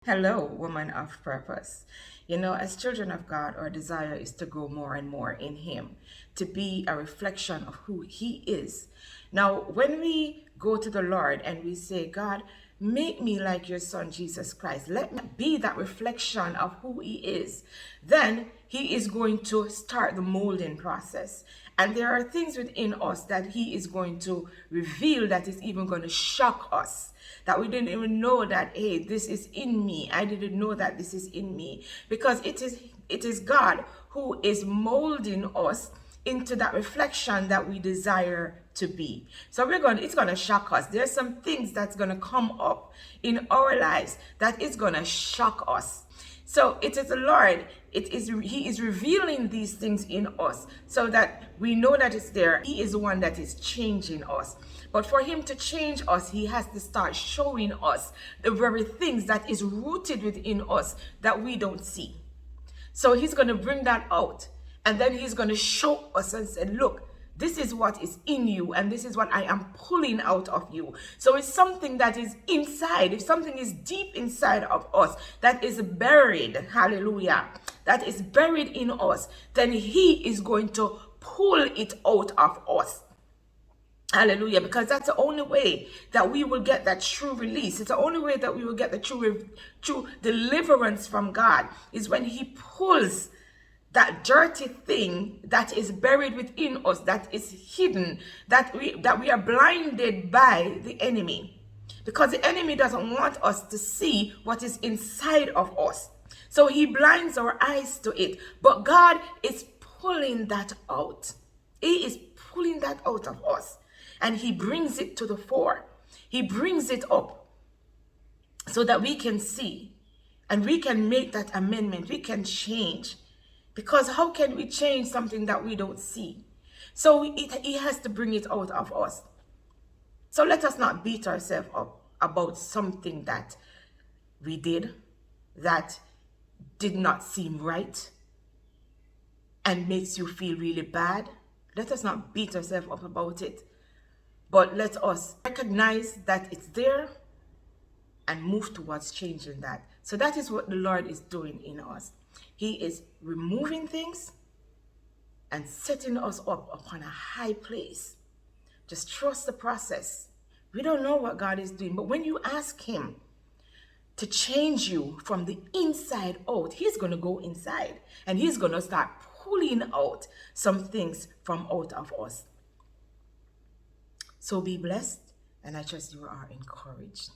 Hello, woman of purpose. You know, as children of God, our desire is to grow more and more in Him, to be a reflection of who He is. Now, when we go to the Lord and we say, God, make me like your Son, Jesus Christ, let me be that reflection of who He is, then He is going to start the molding process. And there are things within us that He is going to reveal that is even going to shock us, that we didn't even know that, hey, this is in me. I didn't know that this is in me, because it is God who is molding us into that reflection that we desire to be. So it's going to shock us. There's some things that's going to come up in our lives that is going to shock us. So it is the Lord, He is revealing these things in us so that we know that it's there. He is the one that is changing us. But for Him to change us, He has to start showing us the very things that is rooted within us that we don't see. So He's going to bring that out, and then He's going to show us and say, look, this is what is in you, and this is what I am pulling out of you. So it's something that is inside. If something is deep inside of us that is buried, hallelujah, that is buried in us, then He is going to pull it out of us. Hallelujah, because that's the only way that we will get that true release. It's the only way that we will get the true deliverance from God, is when He pulls that dirty thing that is buried within us, that is hidden, that we are blinded by the enemy. Because the enemy doesn't want us to see what is inside of us. So he blinds our eyes to it. But God is pulling that out. He is pulling that out of us. And He brings it to the fore. He brings it up so that we can see and we can make that amendment. We can change. Because how can we change something that we don't see? So He has to bring it out of us. So let us not beat ourselves up about something that we did that did not seem right and makes you feel really bad. Let us not beat ourselves up about it. But let us recognize that it's there and move towards changing that. So that is what the Lord is doing in us. He is removing things and setting us up upon a high place. Just trust the process. We don't know what God is doing, but when you ask Him to change you from the inside out, He's going to go inside and He's going to start pulling out some things from out of us. So be blessed, and I trust you are encouraged.